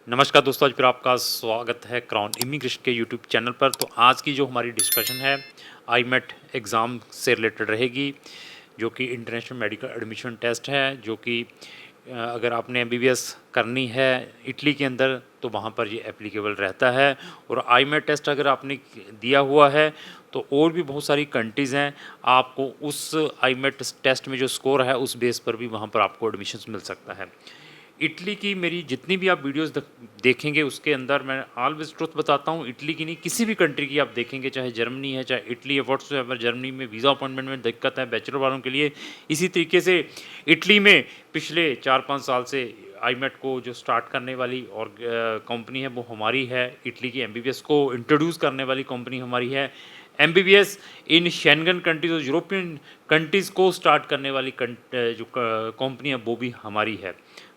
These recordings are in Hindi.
नमस्कार दोस्तों, आज फिर आपका स्वागत है क्राउन इमिग्रेशन के यूट्यूब चैनल पर। तो आज की जो हमारी डिस्कशन है आईमेट एग्ज़ाम से रिलेटेड रहेगी, जो कि इंटरनेशनल मेडिकल एडमिशन टेस्ट है, जो कि अगर आपने एमबीबीएस करनी है इटली के अंदर तो वहाँ पर ये एप्लीकेबल रहता है। और आईमेट टेस्ट अगर आपने दिया हुआ है तो और भी बहुत सारी कंट्रीज़ हैं, आपको उस आईमेट टेस्ट में जो स्कोर है उस बेस पर भी वहाँ पर आपको एडमिशन मिल सकता है। इटली की मेरी जितनी भी आप वीडियोस देखेंगे उसके अंदर मैं ऑलवेज ट्रुथ बताता हूँ। इटली की नहीं, किसी भी कंट्री की आप देखेंगे, चाहे जर्मनी है चाहे इटली है, व्हाट्सएवर जर्मनी में वीज़ा अपॉइंटमेंट में दिक्कत है बैचलर वालों के लिए। इसी तरीके से इटली में पिछले 4-5 साल से आईमेट को जो स्टार्ट करने वाली और कंपनी है वो हमारी है। इटली की एमबीबीएस को इंट्रोड्यूस करने वाली कंपनी हमारी है। एमबीबीएस इन शेंगन कंट्रीज और यूरोपियन कंट्रीज़ को स्टार्ट करने वाली जो कंपनी है वो भी हमारी है।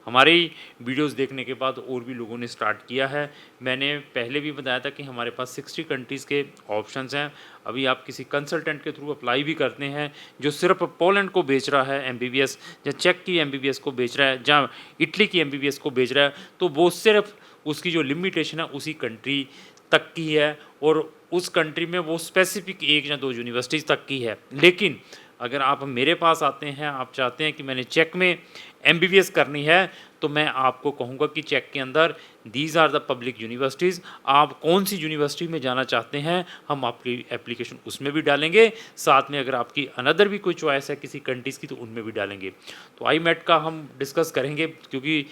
हमारी वीडियोस देखने के बाद और भी लोगों ने स्टार्ट किया है। मैंने पहले भी बताया था कि हमारे पास 60 कंट्रीज़ के ऑप्शंस हैं। अभी आप किसी कंसल्टेंट के थ्रू अप्लाई भी करते हैं जो सिर्फ पोलैंड को बेच रहा है एमबीबीएस, या चेक की एमबीबीएस को बेच रहा है, जहाँ इटली की एमबीबीएस को बेच रहा है, तो वो सिर्फ उसकी जो लिमिटेशन है उसी कंट्री तक की है और उस कंट्री में वो स्पेसिफिक 1 या 2 यूनिवर्सिटीज़ तक की है। लेकिन अगर आप मेरे पास आते हैं, आप चाहते हैं कि मैंने चेक में एमबीबीएस करनी है, तो मैं आपको कहूँगा कि चेक के अंदर these are the public universities. आप कौन सी यूनिवर्सिटी में जाना चाहते हैं, हम आपकी एप्लीकेशन उसमें भी डालेंगे। साथ में अगर आपकी अनदर भी कोई चॉइस है किसी कंट्रीज़ की तो उनमें भी डालेंगे। तो आईमेट का हम डिस्कस करेंगे, क्योंकि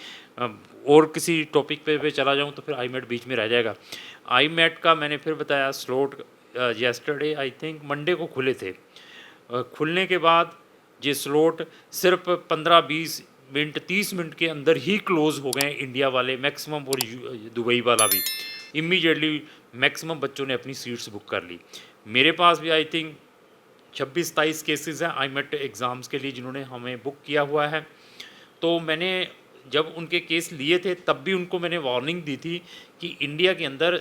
और किसी टॉपिक पे चला जाऊँ तो फिर आईमेट बीच में रह जाएगा। आईमेट का मैंने फिर बताया slot yesterday I think Monday को खुले थे। खुलने के बाद ये स्लॉट सिर्फ 15-20 मिनट 30 मिनट के अंदर ही क्लोज़ हो गए इंडिया वाले मैक्सिमम, और दुबई वाला भी इमीडिएटली मैक्सिमम बच्चों ने अपनी सीट्स बुक कर ली। मेरे पास भी आई थिंक 26-27 केसेस हैं आईमेट एग्ज़ाम्स के लिए जिन्होंने हमें बुक किया हुआ है। तो मैंने जब उनके केस लिए थे तब भी उनको मैंने वार्निंग दी थी कि इंडिया के अंदर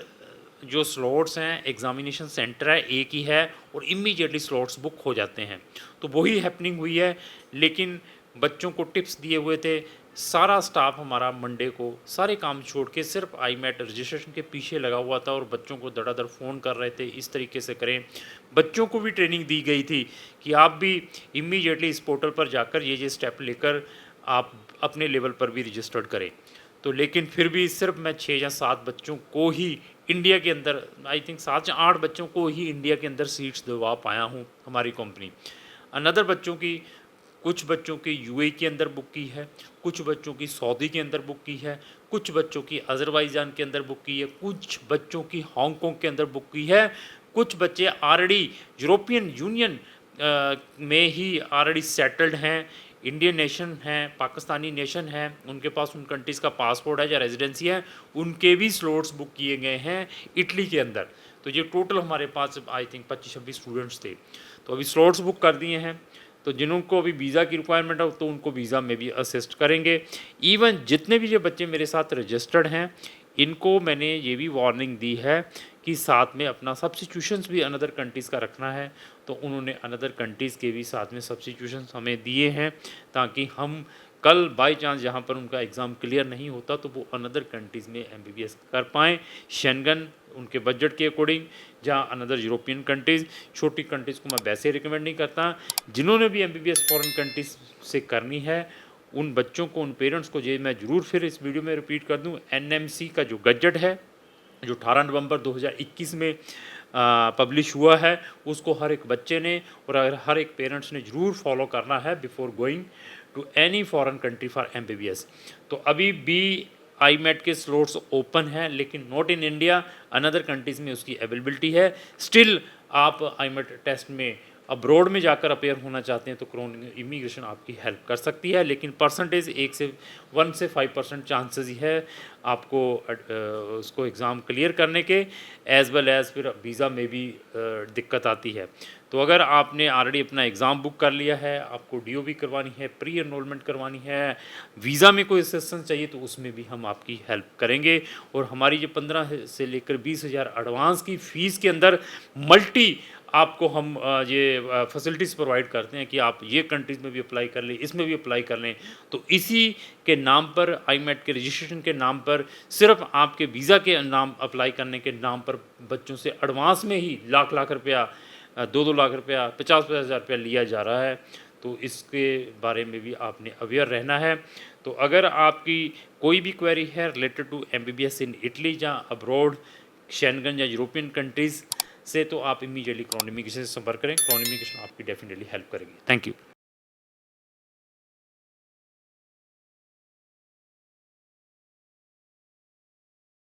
जो स्लॉट्स हैं, एग्ज़ामिनेशन सेंटर है एक ही है और इमीडिएटली स्लॉट्स बुक हो जाते हैं। तो वही हैपनिंग हुई है। लेकिन बच्चों को टिप्स दिए हुए थे, सारा स्टाफ हमारा मंडे को सारे काम छोड़ के सिर्फ आईमेट रजिस्ट्रेशन के पीछे लगा हुआ था और बच्चों को धड़ाधड़ फ़ोन कर रहे थे इस तरीके से करें। बच्चों को भी ट्रेनिंग दी गई थी कि आप भी इमीडिएटली इस पोर्टल पर जाकर ये स्टेप लेकर आप अपने लेवल पर भी रजिस्टर्ड करें। तो लेकिन फिर भी सिर्फ मैं 6 या 7 बच्चों को ही इंडिया के अंदर, आई थिंक 7 या 8 बच्चों को ही इंडिया के अंदर सीट्स दिलवा पाया हूँ हमारी कंपनी। अनदर बच्चों की, कुछ बच्चों की यूएई के अंदर बुक की है, कुछ बच्चों की सऊदी के अंदर बुक की है, कुछ बच्चों की अज़रबैजान के अंदर बुक की है, कुछ बच्चों की हांगकांग के अंदर बुक की है, कुछ बच्चे ऑलरेडी यूरोपियन यूनियन में ही ऑलरेडी सेटल्ड हैं, इंडियन नेशन हैं, पाकिस्तानी नेशन हैं, उनके पास उन कंट्रीज़ का पासपोर्ट है या रेजिडेंसी है, उनके भी स्लॉट्स बुक किए गए हैं इटली के अंदर। तो ये टोटल हमारे पास आई थिंक 25-26 स्टूडेंट्स थे। तो अभी स्लॉट्स बुक कर दिए हैं। तो जिनको अभी वीज़ा की रिक्वायरमेंट है तो उनको वीज़ा में भी असिस्ट करेंगे। इवन जितने भी ये बच्चे मेरे साथ रजिस्टर्ड हैं, इनको मैंने ये भी वार्निंग दी है कि साथ में अपना सब्स्टिट्यूशंस भी अनदर कंट्रीज़ का रखना है। तो उन्होंने अनदर कंट्रीज़ के भी साथ में सब्स्टिट्यूशंस हमें दिए हैं, ताकि हम कल बाय चांस जहाँ पर उनका एग्ज़ाम क्लियर नहीं होता तो वो अनदर कंट्रीज़ में एमबीबीएस कर पाएँ शेंगन उनके बजट के अकॉर्डिंग, जहाँ अनदर यूरोपियन कंट्रीज़। छोटी कंट्रीज़ को मैं वैसे रिकमेंड नहीं करता। जिन्होंने भी एमबीबीएस फॉरेन कंट्रीज़ से करनी है उन बच्चों को, उन पेरेंट्स को, ये मैं ज़रूर फिर इस वीडियो में रिपीट कर दूँ, एनएमसी का जो गजट है जो 18 नवंबर 2021 में पब्लिश हुआ है, उसको हर एक बच्चे ने और हर एक पेरेंट्स ने ज़रूर फॉलो करना है before going to any foreign country for MBBS. तो अभी भी आईमेट के स्लॉट्स ओपन हैं, लेकिन not in India, another countries में उसकी अवेलेबिलिटी है। स्टिल आप आईमेट टेस्ट में अब्रॉड में जाकर अपेयर होना चाहते हैं तो क्राउन इमिग्रेशन आपकी हेल्प कर सकती है, लेकिन परसेंटेज 1 से 5% चांसेस ही है आपको उसको एग्ज़ाम क्लियर करने के, एज़ वेल एज़ फिर वीज़ा में भी दिक्कत आती है। तो अगर आपने ऑलरेडी अपना एग्ज़ाम बुक कर लिया है, आपको डीओबी करवानी है, प्री एनरोलमेंट करवानी है, वीज़ा में कोई असिस्टेंस चाहिए तो उसमें भी हम आपकी हेल्प करेंगे। और हमारी जो 15 से लेकर 20,000 एडवांस की फ़ीस के अंदर मल्टी आपको हम ये फैसिलिटीज़ प्रोवाइड करते हैं कि आप ये कंट्रीज़ में भी अप्लाई कर लें, इसमें भी अप्लाई कर लें। तो इसी के नाम पर आईमेट के रजिस्ट्रेशन के नाम पर सिर्फ आपके वीज़ा के नाम अप्लाई करने के नाम पर बच्चों से एडवांस में ही लाख लाख रुपया 2-2 लाख रुपया 50-50 हज़ार रुपया लिया जा रहा है। तो इसके बारे में भी आपने अवेयर रहना है। तो अगर आपकी कोई भी क्वेरी है related to MBBS in Italy या अब्रॉड, शेंगन या यूरोपियन कंट्रीज़ से, तो आप इमीडिएटली क्राउन इमिग्रेशन से संपर्क करें। क्राउन इमिग्रेशन आपकी डेफिनेटली हेल्प करेगी। Thank you.